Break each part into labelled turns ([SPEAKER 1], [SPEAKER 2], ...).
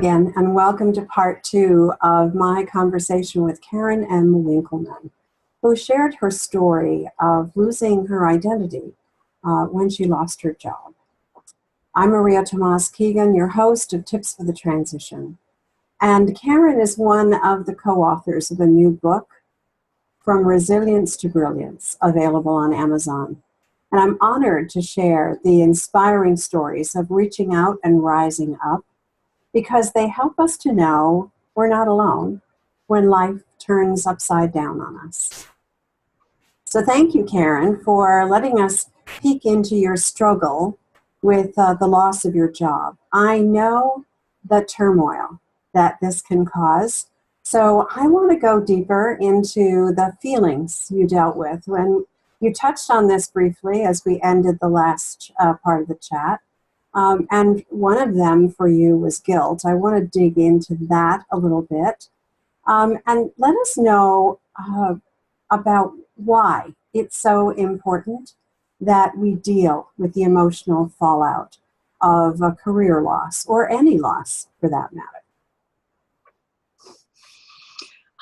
[SPEAKER 1] again, and welcome to part 2 of my conversation with Karen M. Winkelman, who shared her story of losing her identity when she lost her job. I'm Maria Tomás-Keegan, your host of Tips for the Transition. And Karen is one of the co-authors of a new book, From Resilience to Brilliance, available on Amazon. And I'm honored to share the inspiring stories of reaching out and rising up, because they help us to know we're not alone when life turns upside down on us. So thank you, Karen, for letting us peek into your struggle with the loss of your job. I know the turmoil that this can cause, so I want to go deeper into the feelings you dealt with. When you touched on this briefly as we ended the last part of the chat, and one of them for you was guilt. I want to dig into that a little bit. And let us know about why it's so important that we deal with the emotional fallout of a career loss, or any loss for that matter.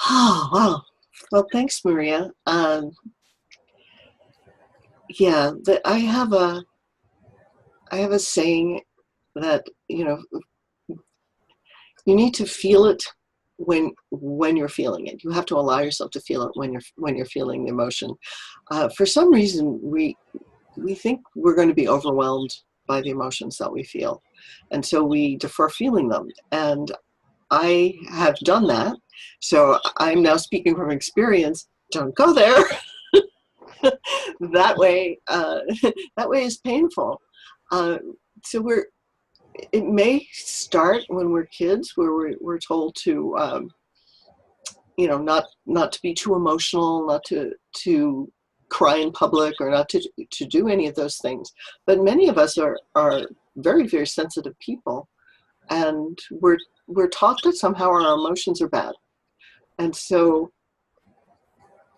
[SPEAKER 2] Oh, wow. Well, thanks, Maria. I have a saying that, you need to feel it when you're feeling it. You have to allow yourself to feel it when you're feeling the emotion. For some reason, we think we're going to be overwhelmed by the emotions that we feel, and so we defer feeling them. And I have done that, so I'm now speaking from experience. Don't go there. That way is painful. It may start when we're kids, where we're told to, not to be too emotional, not to cry in public, or not to do any of those things. But many of us are very, very sensitive people, and we're taught that somehow our emotions are bad, and so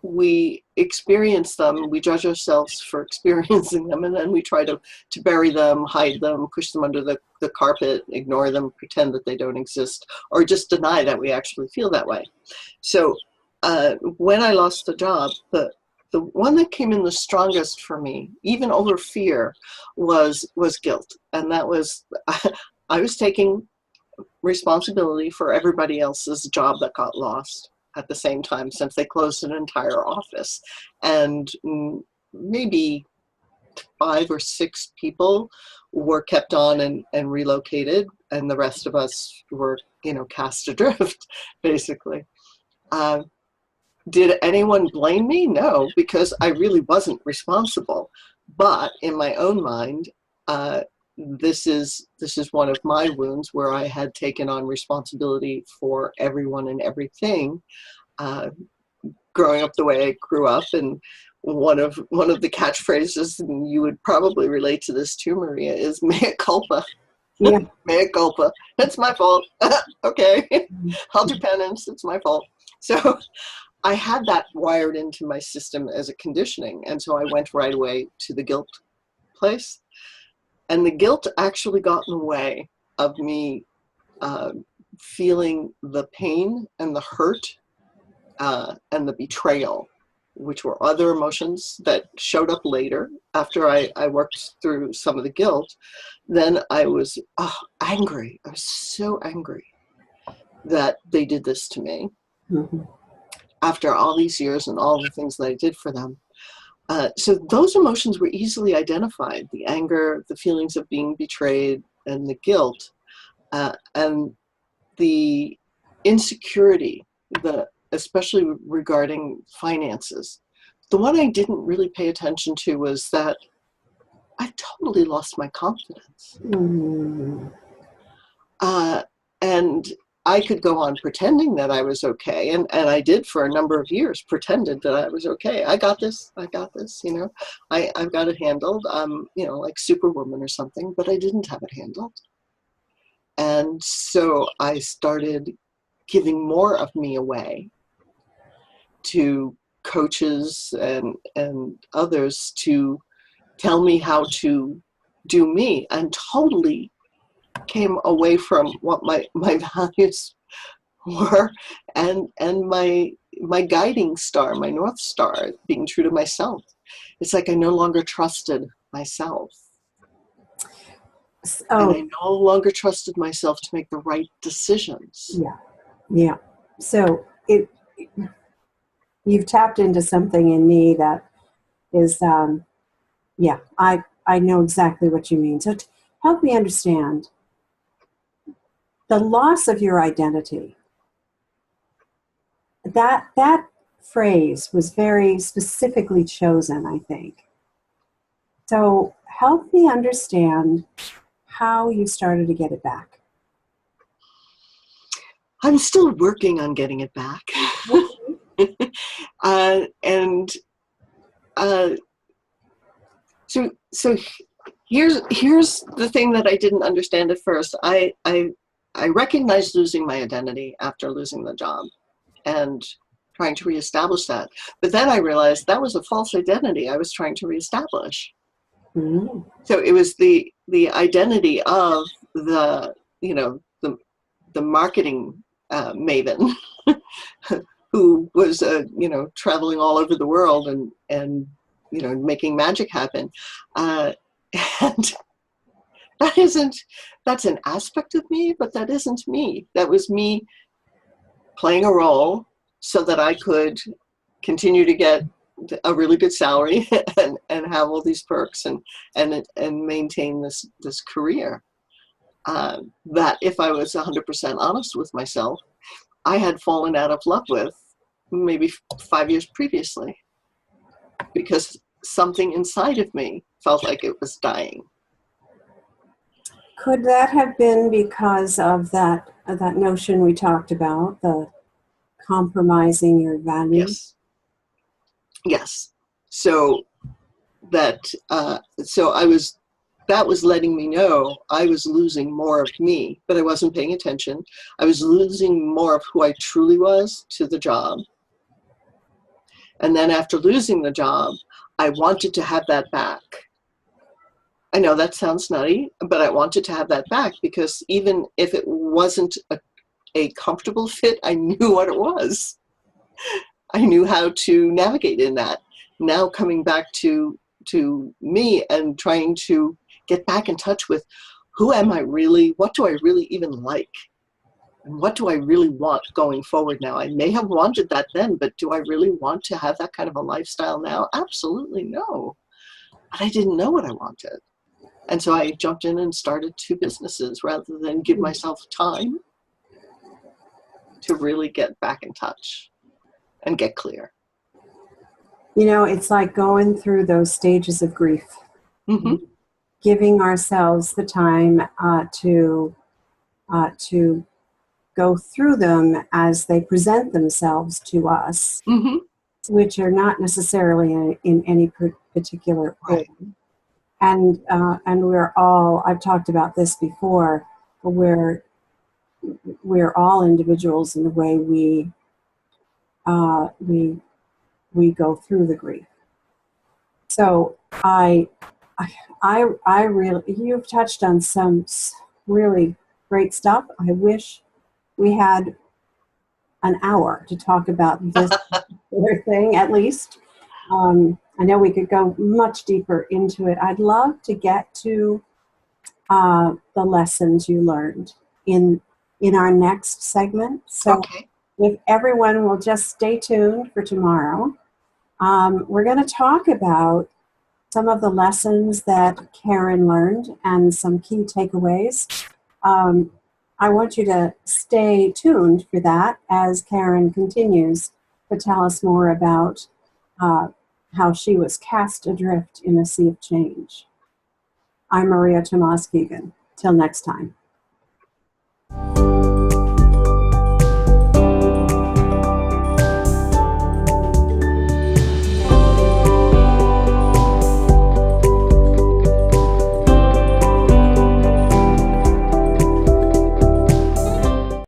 [SPEAKER 2] we experience them, we judge ourselves for experiencing them, and then we try to bury them, hide them, push them under the carpet, ignore them, pretend that they don't exist, or just deny that we actually feel that way. So when I lost the job, the one that came in the strongest for me, even over fear, was guilt. And that was, I was taking responsibility for everybody else's job that got lost at the same time, since they closed an entire office, and maybe 5 or 6 people were kept on and relocated, and the rest of us were, cast adrift, basically. Did anyone blame me? No, because I really wasn't responsible. But in my own mind, this is one of my wounds, where I had taken on responsibility for everyone and everything, growing up the way I grew up. And one of the catchphrases, and you would probably relate to this too, Maria, is mea culpa.
[SPEAKER 1] Yeah.
[SPEAKER 2] Mea culpa. It's my fault. Okay. I'll do penance. It's my fault. So I had that wired into my system as a conditioning. And so I went right away to the guilt place. And the guilt actually got in the way of me feeling the pain and the hurt and the betrayal, which were other emotions that showed up later after I worked through some of the guilt. Then I was angry. I was so angry that they did this to me. Mm-hmm. After all these years and all the things that I did for them. So those emotions were easily identified: the anger, the feelings of being betrayed, and the guilt, and the insecurity, especially regarding finances. The one I didn't really pay attention to was that I totally lost my confidence. Mm. And I could go on pretending that I was okay, and I did for a number of years, pretended that I was okay. I got this, I've got it handled. I'm, like Superwoman or something, but I didn't have it handled. And so I started giving more of me away to coaches and others to tell me how to do me, and totally came away from what my values were, and my guiding star, my North Star, being true to myself. It's like I no longer trusted myself. And I no longer trusted myself to make the right decisions.
[SPEAKER 1] Yeah. Yeah. So you've tapped into something in me that is, yeah, I know exactly what you mean. So help me understand the loss of your identity. That phrase was very specifically chosen, I think. So help me understand how you started to get it back.
[SPEAKER 2] I'm still working on getting it back. So here's the thing that I didn't understand at first. I recognized losing my identity after losing the job and trying to reestablish that. But then I realized that was a false identity I was trying to reestablish. Mm-hmm. So it was the identity of the marketing maven who was traveling all over the world and making magic happen, and that's an aspect of me, but that isn't me. That was me playing a role so that I could continue to get a really good salary and have all these perks and maintain this career. That if I was 100% honest with myself, I had fallen out of love with maybe 5 years previously, because something inside of me felt like it was dying.
[SPEAKER 1] Could that have been because of that notion we talked about, the compromising your values?
[SPEAKER 2] Yes. So that was letting me know I was losing more of me, but I wasn't paying attention. I was losing more of who I truly was to the job. And then after losing the job, I wanted to have that back. I know that sounds nutty, but I wanted to have that back because even if it wasn't a comfortable fit, I knew what it was. I knew how to navigate in that. Now coming back to me and trying to get back in touch with who am I really, what do I really even like? And what do I really want going forward now? I may have wanted that then, but do I really want to have that kind of a lifestyle now? Absolutely no. But I didn't know what I wanted. And so I jumped in and started 2 businesses rather than give myself time to really get back in touch and get clear.
[SPEAKER 1] It's like going through those stages of grief. Mm-hmm. Giving ourselves the time to go through them as they present themselves to us, mm-hmm. which are not necessarily in any particular order. Right. And we're all, I've talked about this before, we're all individuals in the way we go through the grief. So I really, you've touched on some really great stuff. I wish we had an hour to talk about this thing, at least. I know we could go much deeper into it. I'd love to get to the lessons you learned in our next segment. So okay. If everyone will just stay tuned for tomorrow, we're going to talk about some of the lessons that Karen learned and some key takeaways. I want you to stay tuned for that as Karen continues to tell us more about how she was cast adrift in a sea of change. I'm Maria Tomás-Keegan. Till next time.